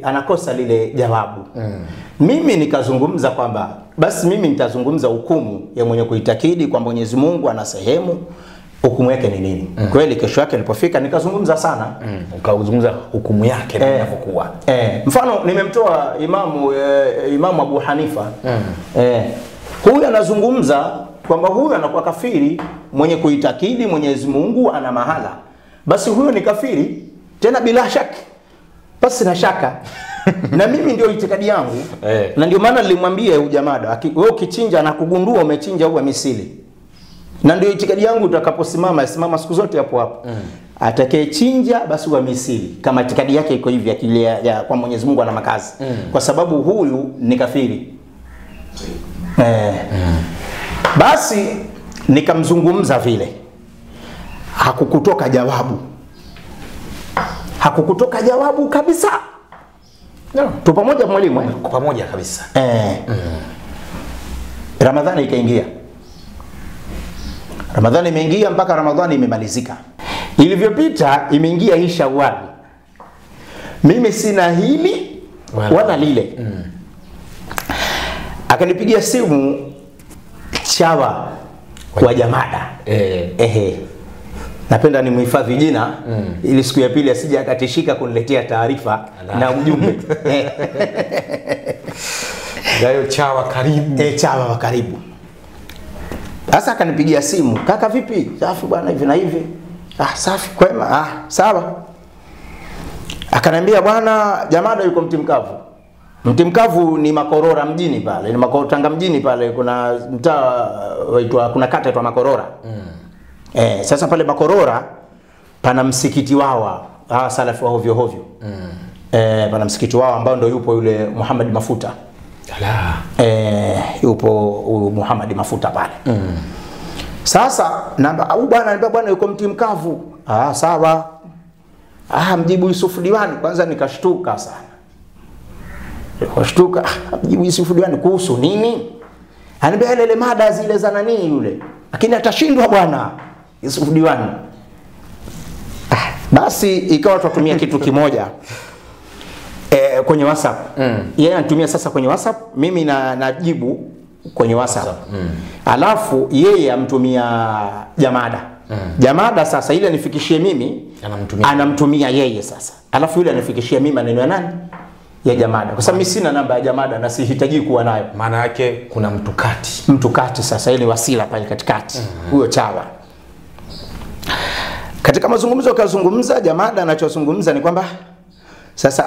anakosa lile jawabu. Mimi nikazungumza kwamba basi mimi nitazungumza hukumu ya mwenye kuitakidi kwamba Mwenyezi Mungu ana sehemu, hukumu yake ni nini? Kweli kesho yake nilipofika nikazungumza sana. Ukazungumza hukumu yake inapokuwa. Mfano nimemtoa Imamu Abu Hanifa. Huyu anazungumza kwamba huyu anakuwa kafiri mwenye kuitakidi Mwenyezi Mungu ana mahala. Basi huyo ni kafiri tena bila shaka. Basi na shaka. Na mimi ndio itikadi yangu. Na ndio maana nilimwambia huyu Jamada, wewe ukichinja na kugundua umechinja huwa misili. Na ndio itikadi yangu, utakaposimama siku zote hapo. Atakayechinja basi huwa misili. Kama itikadi yake iko hivi akili ya kwa Mwenyezi Mungu ana makazi. Kwa sababu huyu ni kafiri. Basi nikamzungumza vile. Hakukutoka jawabu kabisa. No. Tu pamoja mwalimu eh? Kwa pamoja kabisa. Ramadhani ikaingia. Ramadhani imeingia mpaka Ramadhani imemalizika. Ilivyopita imeingia hii Shawwal. Mimi sina hili wala lile. Akanipigia simu chawa wa Jamada. Napenda nimhifadhi jina ili siku ya pili asije akatishika kuniletea taarifa na ujumbe. Gayo chawa karibu. Chawa wa karibu. Sasa akanipigia simu, kaka vipi? Safi bwana hivi na hivi. Safi kwema. Sawa. Akaniambia bwana Jamada yuko Mtimkavu. Mtimkavu ni Makorora mjini pale. Ni Tanga mjini pale kuna mtaa waitwa kuna kata inaitwa Makorora. Sasa pale Makorora pana msikiti wao. Salafi wa hovyo hovyo. Pana msikiti wao ambao ndio yupo yule Muhammad Mafuta. Yupo Muhammad Mafuta pale. Sasa bwana anambia bwana yuko Mtimkavu. Sawa. Mjibu Yusuf Diwani. Kwanza nikashtuka sana. Nikashtuka, mjibu Yusuf Diwani kuhusu nini? Anambia ile mada zile za nani yule. Lakini atashindwa bwana Yusuf Diwani. Basi ikawa tutumia kitu kimoja. Kwenye WhatsApp. Yeye anatumia sasa kwenye WhatsApp, mimi najibu kwenye WhatsApp. Alafu yeye amtumia Jamada. Jamada sasa ile nifikishie mimi, anamtumia yeye sasa. Alafu yule anifikishie mimi maneno ya nani? Ya Jamada. Kwa sababu mimi sina namba ya Jamada na sihitaji kuwa nayo. Maana yake kuna mtukati. Mtukati sasa ile wasila pale katikati. Huyo chawa. Katika mazungumzo kazungumza Jamada anachozungumza ni kwamba sasa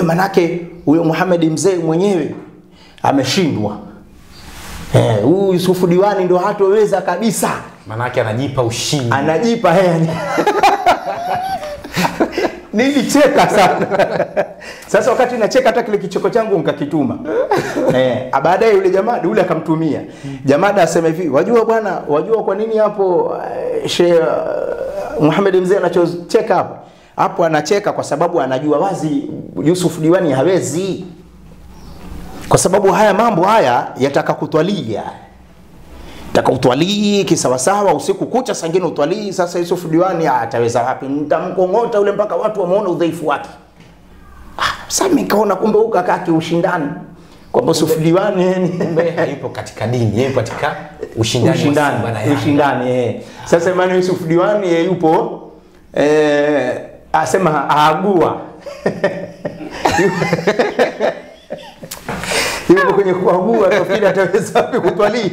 manake huyo Muhammad mzee mwenyewe ameshindwa. Huyu Yusuf Diwani ndio hatoweza kabisa. Manake anajipa ushindi. Anajipa Nilicheka sana. Sasa wakati nacheka hata kile kicheko changu nikakituma. Baadaye yule Jamada yule akamtumia. Jamada asema hivi, wajua bwana, wajua kwa nini hapo Sheikh Muhammad mzee anachocheka hapo? Hapo anacheka kwa sababu anajua wazi Yusuf Diwani hawezi. Kwa sababu haya mambo haya yataka kutwalia. Yataka utwalii kisawasawa usiku kucha sangine utwalii. Sasa Yusuf Diwani ataweza wapi? Nitamkongota ule mpaka watu wamuone udhaifu wake. Sasa nikaona kumbe huko kaka ushindani. Kwa Yusuf Diwani kumbe hayupo katika dini, yupo katika ushindani. Ushindani. Sasa maana Yusuf Diwani yupo asema aagua. Yuko kwenye kuagua nafikiri ataweza kutwalii.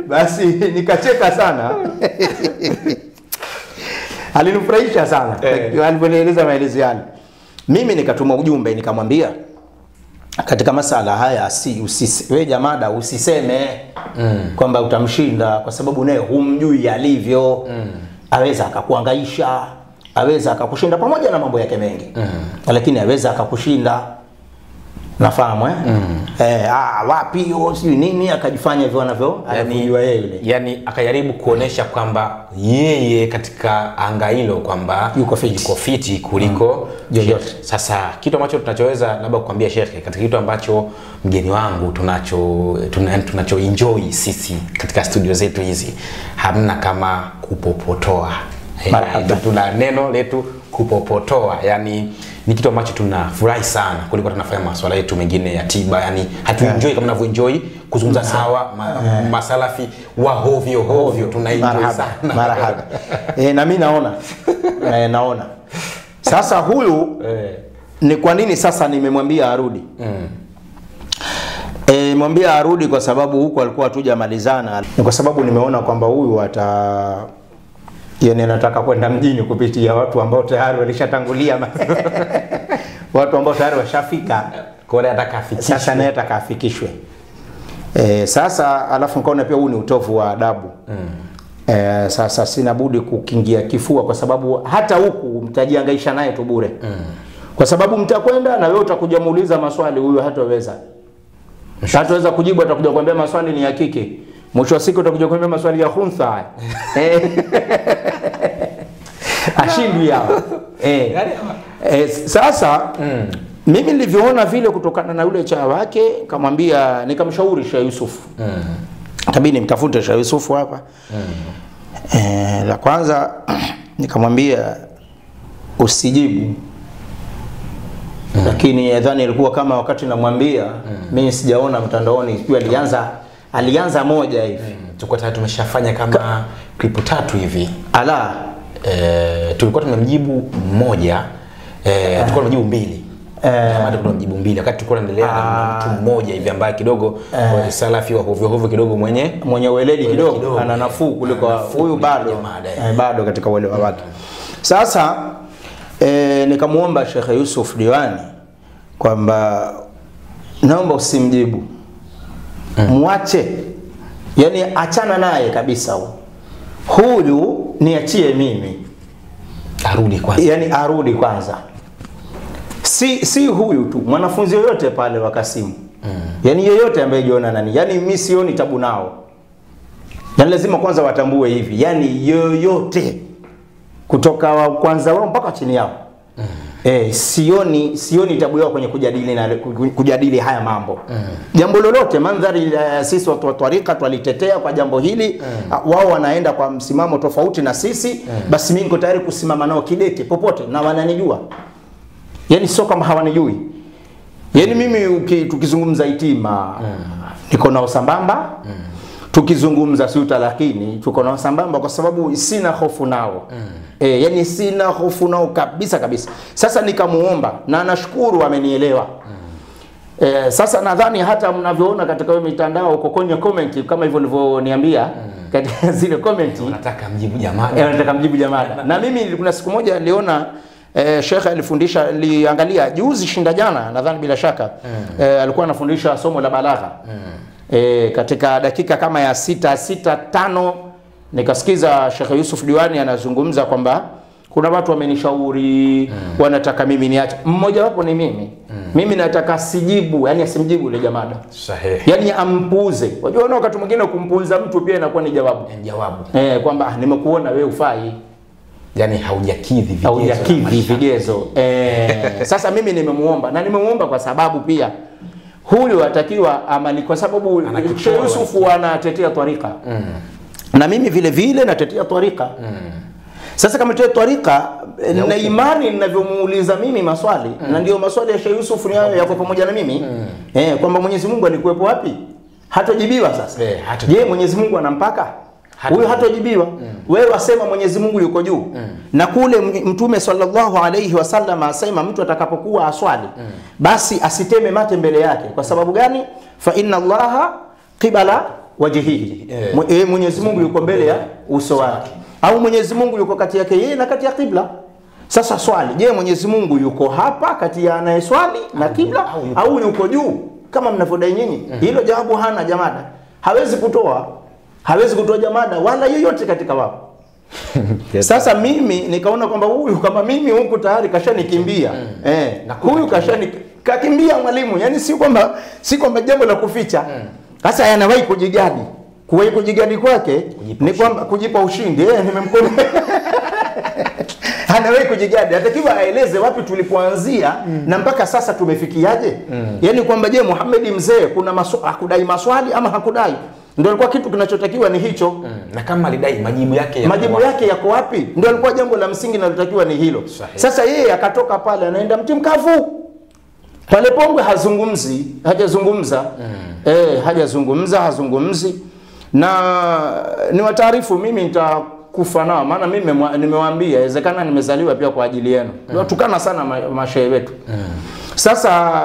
Basi nikacheka sana. Alinifurahisha sana. Aliponieleza maelezo yale. Mimi nikatuma ujumbe nikamwambia katika masala haya wewe Jamada usiseme kwamba utamshinda kwa sababu naye humjui alivyo. Aweza akakuhangaisha, aweza akakushinda pamoja na mambo yake mengi. Lakini aweza akakushinda. Nafahamu wapi hiyo si nini akajifanya hivyo anavyo anajua yeye. Yani akajaribu kuonesha kwamba yeye katika anga hilo kwamba yuko fiti kuliko yoyote. Sasa kitu ambacho tunachoweza labda kukwambia Sheikh, katika kitu ambacho mgeni wangu tunacho enjoy sisi katika studio zetu hizi, hamna kama kupopotoa. Tuna neno letu kupopotoa, yani ni kitu ambacho tunafurahi sana kuliko tunafanya masuala yetu mengine ya tiba. Yani hatuenjoy kama tunavyoenjoy kuzungumza sawa masalafi wa hovyo tunaenjoy sana. Marahaba. Na mimi naona sasa huyu ni kwa nini sasa nimemwambia arudi. Mwambia arudi kwa sababu huko alikuwa hatujamalizana. Ni kwa sababu nimeona kwamba huyu yani nataka kwenda mjini kupitia watu ambao tayari walishatangulia. Watu ambao tayari washafika. Kwa hiyo nataka afikishwe. Sasa naye nataka afikishwe. Sasa alafu nikaona pia huu ni utovu wa adabu. Sasa sina budi kukingia kifua kwa sababu hata huku mtajihangaisha naye tu bure. Kwa sababu mtakwenda na wewe utakuja muuliza maswali, huyo hataweza. Hataweza kujibu, atakuja kuambia maswali ni ya kike. Mwisho wa siku utakuja kuambia maswali ya khuntha. Ashindwi hawa. Sasa mimi nilivyoona vile kutokana na yule cha wake, kamwambia, nikamshauri Sheikh Yusuf. Tabii nimtafute Sheikh Yusuf hapa. La kwanza nikamwambia usijibu. Lakini nadhani ilikuwa kama wakati namwambia mimi sijaona mtandaoni, ikiwa alianza moja hivi. Tulikuwa tayari tumeshafanya kama clip 3 hivi. Tulikuwa tumemjibu mmoja, tulikuwa tumemjibu 2. Mada tunamjibu 2 wakati tulikuwa tunaendelea na mtu mmoja hivi ambaye kidogo salafi wa hovyo kidogo mwenye weledi kidogo ana nafuu kuliko huyu bado katika uelewa wake. Sasa nikamuomba Sheikh Yusuf Diwani kwamba naomba usimjibu. Muache. Yani achana naye kabisa huyu niachie mimi. Arudi kwanza. Yani arudi kwanza. Si huyu tu, mwanafunzi yoyote pale wa Kasimu. Yani yoyote ambaye jiona nani. Yani mimi sioni tabu nao. Yani lazima kwanza watambue hivi. Yani yoyote kutoka wa kwanza wao mpaka chini yao. Sioni tabu yao kwenye kujadili haya mambo. Jambo lolote mandhari sisi watu wa tarika twalitetea kwa jambo hili, wao wanaenda kwa msimamo tofauti na sisi, basi mimi niko tayari kusimama nao kidete popote na wananijua. Yani sio kama hawanijui. Yani mimi tukizungumza itima niko nao sambamba. Tukizungumza suta lakini tuko nao sambamba kwa sababu sina hofu nao. Yani sina hofu nao kabisa. Sasa nikamuomba na nashukuru amenielewa. Sasa nadhani hata mnavyoona katika hiyo mitandao kwenye comment kama hivyo nilivyoniambia katika zile comment nataka mjibu jamaa. Na mimi kuna siku moja niliona Sheikh alifundisha, niliangalia juzi shinda jana nadhani bila shaka alikuwa anafundisha somo la balagha. Katika dakika kama ya 6-5 nikasikiza Sheikh Yusuf Diwani anazungumza kwamba kuna watu wamenishauri wanataka mimi niache. Mmoja wapo ni mimi. Mimi nataka sijibu, yani asimjibu ile jamada. Sahihi. Yani ampuuze. Unajua wakati mwingine kumpuuza mtu pia inakuwa ni jawabu. Kwamba nimekuona wewe ufai. Yani haujakidhi vigezo. Sasa mimi nimemuomba na nimemuomba kwa sababu pia huyu atakiwa amali kwa sababu Sheikh Yusuf anatetea tarika. Na mimi vile natetea tarika. Sasa kama tetea tarika na imani ninavyomuuliza mimi maswali na ndio maswali ya Sheikh Yusuf ni hayo yako pamoja na mimi kwamba Mwenyezi Mungu alikuwepo wapi? Hatajibiwa sasa. Je, Mwenyezi Mungu anampaka? Huyo hatajibiwa. Wewe wasema Mwenyezi Mungu yuko juu. Na kule Mtume sallallahu alayhi wasallam asema mtu atakapokuwa aswali basi asiteme mate mbele yake. Kwa sababu gani? Fa inna Allaha qibala wajhihi. Mwenyezi Mungu yuko mbele ya uso wake. Au Mwenyezi Mungu yuko kati yake yeye na kati ya kibla. Sasa swali, je, Mwenyezi Mungu yuko hapa kati ya anayeswali na kibla au yuko juu kama mnavyodai nyinyi? Hilo jawabu hana jamada. Hawezi kutoa jamada wala yoyote katika wao. Sasa mimi nikaona kwamba huyu kama mimi huko tayari kashanikimbia. Na huyu kakimbia mwalimu. Yani si kwamba jambo la kuficha. Sasa anawahi kujigadi. Kuwahi kujigadi kwake ni kwamba kujipa ushindi. Nimemkoma. Anawahi kujigadi. Atakiwa aeleze wapi tulipoanzia na mpaka sasa tumefikiaje. Yani kwamba je, Muhammad mzee kuna hakudai maswali ama hakudai? Ndio alikuwa kitu kinachotakiwa ni hicho. Na kama alidai majibu yake yako wapi? Ndio alikuwa jambo la msingi linalotakiwa ni hilo. Sasa yeye akatoka pale anaenda mti mkavu. Pale Pongwe hajazungumza. Hazungumzi. Na ni wataarifu mimi nitakufa nao maana mimi nimewaambia inawezekana nimezaliwa pia kwa ajili yenu. Watukana sana mashehe wetu. Sasa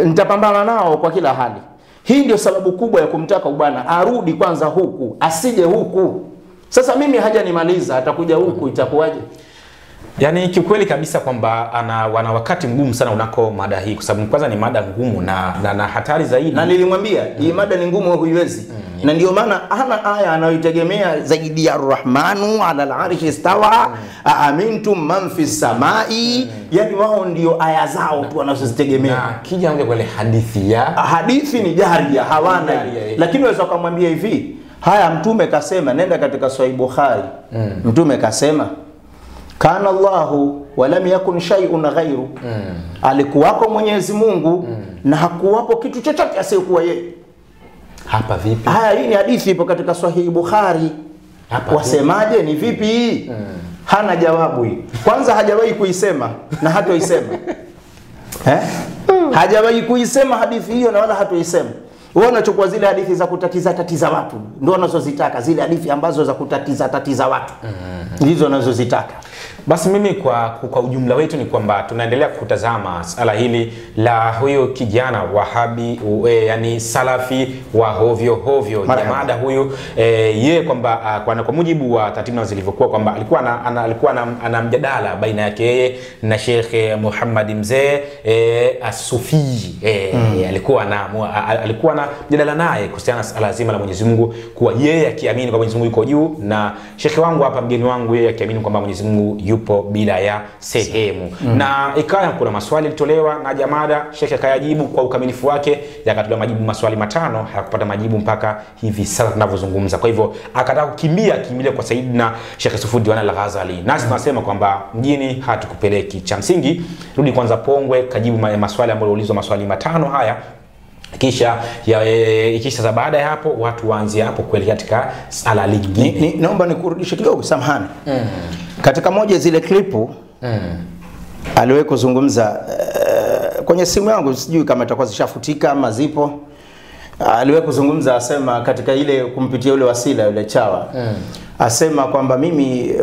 nitapambana nao kwa kila hali. Hii ndio sababu kubwa ya kumtaka bwana arudi kwanza huku, asije huku. Sasa mimi hajanimaliza, atakuja huku itakuwaje? Yani kiukweli kabisa kwamba wana wakati mgumu sana unako mada hii kwa sababu kwanza ni mada ngumu na hatari zaidi. Na nilimwambia hii mada ni ngumu huiwezi. Na ndio maana hana aya anayoitegemea zaidi ya Ar-Rahmanu 'ala al-'arshi istawa aamintum man fi samai. Yani wao ndio aya zao tu wanazozitegemea. Na kija ongea kwa ile hadithi ni jaria hawana. Lakini unaweza kumwambia hivi, haya Mtume kasema, nenda katika Sahih Bukhari. Mtume kasema kana Allahu walam yakun shay'un ghairu. Alikuwako Mwenyezi Mungu na hakuwapo kitu chochote asiyekuwa yeye. Hapa vipi? Hii ni hadithi ipo katika Sahihi Bukhari. Hapa wasemaje ni vipi hii? Hana jawabu hii. Kwanza hajawahi kuisema na hatoisema. Hajawahi kuisema hadithi hiyo na wala hatoisema. Wewe unachukua zile hadithi za tatiza watu ndio unazozitaka, zile hadithi ambazo za tatiza watu ndizo unazozitaka. Basi mimi kwa ujumla wetu ni kwamba tunaendelea kutazama sala hili la huyo kijana Wahabi, yani Salafi wa hovyo Jamada huyu, yeye kwamba kwa mujibu wa taratibu zilivyokuwa kwamba alikuwa ana mjadala baina yake yeye na Sheikh Muhammad Mzee As-Sufi. Alikuwa na mjadala naye kuhusiana na sala zima la Mwenyezi Mungu, kwa yeye akiamini kwa Mwenyezi Mungu yuko juu, na Sheikh wangu hapa, mgeni wangu, yeye akiamini kwamba Mwenyezi Mungu yupo bila ya sehemu. Na ikawa kuna maswali yalitolewa na Jamada, Sheikh akayajibu kwa ukamilifu wake, yakatolewa majibu maswali 5, hakupata majibu mpaka hivi sasa tunavyozungumza. Kwa hivyo akataka kukimbia kwa Saidina Sheikh Yusufuddin Al-Ghazali. Nasi tunasema kwamba mjini hatukupeleki, cha msingi rudi kwanza Pongwe, kajibu maswali ambayo uliulizwa, maswali 5 haya, kisha sasa baada ya hapo watu waanze hapo kweli katika sala lingine. Naomba nikurudishe kidogo, samahani. Katika moja zile klipu aliwahi kuzungumza kwenye simu yangu, sijui kama itakuwa zishafutika ama zipo. Aliwahi kuzungumza, asema katika ile kumpitia yule wasila yule chawa, asema kwamba mimi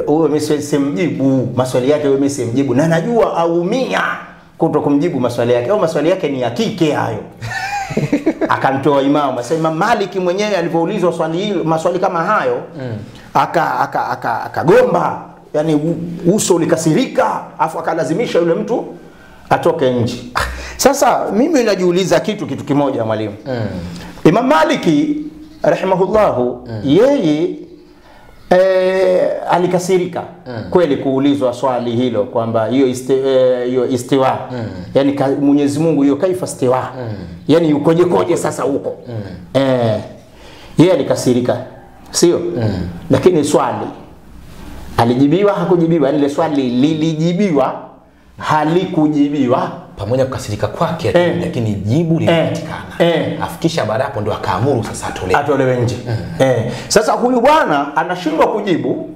simjibu maswali yake, mimi simjibu, na najua aumia kuto kumjibu maswali yake, au maswali yake ni ya kike hayo. Akamtoa Imam, asema Maliki mwenyewe alipoulizwa maswali kama hayo akagomba, yani uso ulikasirika, afu akalazimisha yule mtu atoke nje. Sasa mimi najiuliza kitu kimoja mwalimu. Imam Maliki rahimahullahu, yeye alikasirika kweli kuulizwa swali hilo kwamba hiyo istiwa, yani Mwenyezi Mungu hiyo kaifa istiwa, yani yukoje sasa huko. Yeye alikasirika, sio? Lakini swali alijibiwa hakujibiwa, ile swali lilijibiwa halikujibiwa, pamoja kukasirika kwake, lakini jibu lilipatikana. Afikisha baada hapo ndo akaamuru sasa atolewe nje. Sasa huyu bwana anashindwa kujibu,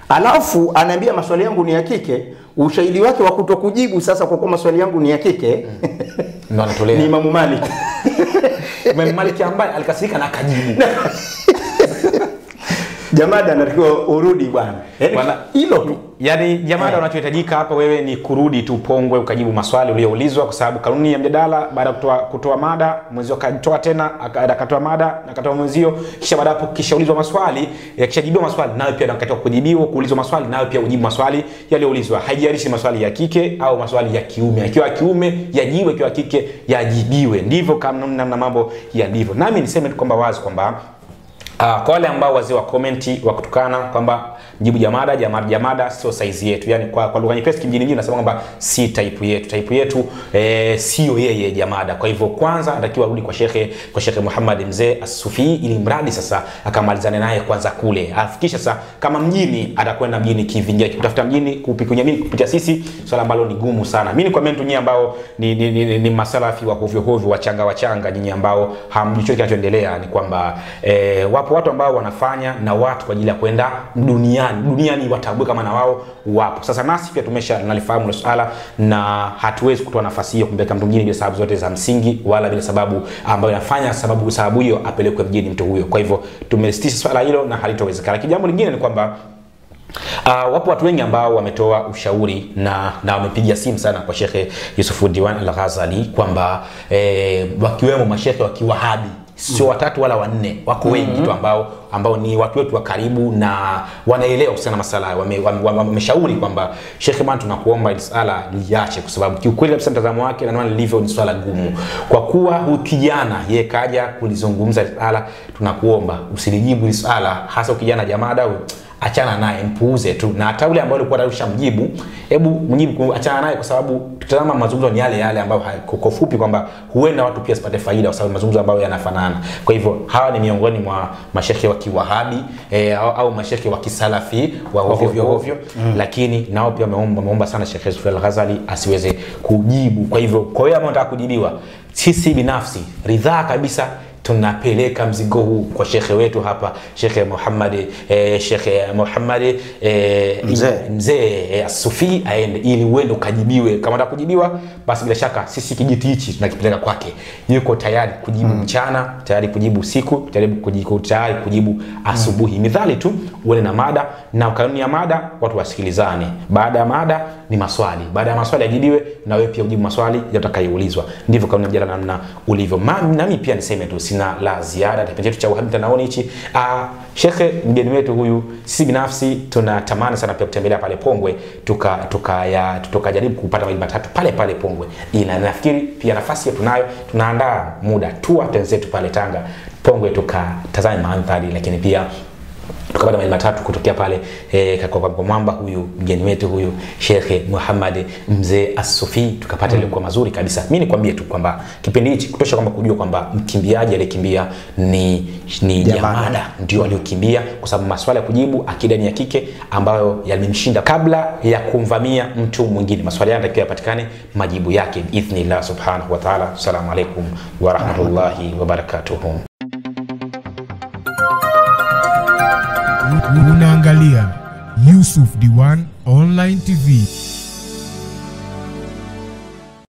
alafu anaambia maswali yangu ni ya kike. Ushahidi wake wa kutokujibu sasa kwa maswali yangu ni ya kike ndo anatolewa ni Imam Malik. Imam Malik ambaye alikasirika na akajibu. Jamada anatakiwa urudi bwana. Hilo tu. Yani Jamada unachohitajika hapa wewe ni kurudi tu Pongwe ukajibu maswali uliyoulizwa, kwa sababu kanuni ya mjadala baada ya kutoa mada mwenzio akatoa tena akatoa mada na akatoa mwenzio, kisha baada hapo kisha ulizwa maswali, kisha jibiwa maswali nayo pia nakatoa kujibiwa, kuulizwa maswali nayo pia ujibu maswali yaliyoulizwa. Haijalishi maswali ya kike au maswali ya kiume, ikiwa kiume yajiwe, ikiwa kike yajibiwe. Ndivyo kama mambo yalivyo. Nami niseme tu kwamba wazi kwamba kwa wale ambao wazee wa komenti wa kutukana kwamba jibu Jamada sio size yetu, yani kwa lugha nyepesi kimjini nasema kwamba si type yetu sio yeye Jamada. Kwa hivyo kwanza anatakiwa arudi kwa Sheikh Muhammad Mzee As-Sufi, ili mradi sasa akamalizane naye kwanza kule. Afikisha sasa kama mjini atakwenda mjini kivingia, kutafuta mjini kupitia sisi, swala ambalo ni gumu sana. Mimi ni kwa mentu nyinyi ambao ni masalafi wa hovyo wachanga nyinyi ambao hamjui chochote kinachoendelea, ni kwamba wapo watu ambao wanafanya na watu kwa ajili ya kwenda duniani watambue kama na wao wapo. Sasa nasi pia nalifahamu hilo swala, na hatuwezi kutoa nafasi hiyo kumpeleka mtu mwingine bila sababu zote za msingi, wala bila sababu ambayo inafanya sababu hiyo apelekwe mjini mtu huyo. Kwa hivyo tumesitisha swala hilo na halitowezekana. Jambo lingine ni kwamba wapo watu wengi ambao wametoa ushauri na wamepigia simu sana kwa Sheikh Yusufuddin Al-Ghazali kwamba wakiwemo masheikh wa Kiwahabi, sio 3 wala 4, wako wengi tu ambao ni watu wetu wa karibu na wanaelewa sana masala. Wameshauri kwamba Sheikh bwana, tunakuomba hili swala liache, kwa sababu kiukweli kabisa mtazamo wake na lilivyo ni swala gumu. Kwa kuwa huyu kijana yeye kaja kulizungumza swala, tunakuomba usilijibu hili swala, hasa kijana Jamada achana naye, mpuuze tu. Na hata yule ambaye alikuwa anarusha mjibu, hebu mjibu, achana naye, kwa sababu tutazama mazungumzo ni yale ambayo kwa fupi kwamba huenda watu pia sipate faida kwa sababu mazungumzo ambayo yanafanana. Kwa hivyo hawa ni miongoni mwa mashekhe wa Kiwahabi au mashekhe wa Kisalafi wa ovyo, lakini nao pia wameomba sana Sheikh Yusuf Al-Ghazali asiweze kujibu. Kwa hivyo kwa hiyo ambao nataka kujibiwa, sisi binafsi ridhaa kabisa tunapeleka mzigo huu kwa shekhe wetu hapa, Sheikh Muhammad Mzee As-Sufi, aende ili uende ukajibiwe. Kama unataka kujibiwa, basi bila shaka sisi kijiti hichi tunakipeleka kwake. Yuko tayari kujibu mchana, tayari kujibu usiku, tayari kujibu asubuhi. Midhali tu uone na mada, na kanuni ya mada watu wasikilizane. Baada ya mada ni maswali, baada ya maswali ajibiwe na wewe pia ujibu maswali yatakayoulizwa. Ndivyo kanuni ya mjadala namna ulivyo. Nami pia niseme tu sina la ziada kipindi chetu cha Wahabi Mtandaoni hichi. Shekhe mgeni wetu huyu, sisi binafsi tunatamani sana pia kutembelea pale Pongwe, tukajaribu kupata mawili matatu pale Pongwe. Ila nafikiri pia nafasi ya tunayo, tunaandaa muda tu atenzetu pale Tanga Pongwe, tukatazame mandhari, lakini pia tukapata mawili matatu kutokea pale kwa mwamba huyu mgeni wetu huyu Sheikh Muhammad Mzee As-Sufi, tukapata ile kwa mazuri kabisa. Mimi nikwambie tu kwamba kipindi hichi kutosha kwamba kujua kwamba mkimbiaji aliyekimbia ni Jamada ndio aliyokimbia, kwa sababu maswali ya kujibu akida ni ya kike ambayo yalimshinda kabla ya kumvamia mtu mwingine. Maswali yanatakiwa yapatikane majibu yake biidhnillah subhanahu wa ta'ala. Assalamu alaykum wa rahmatullahi wa barakatuh. Unaangalia Yusuf Diwan Online TV.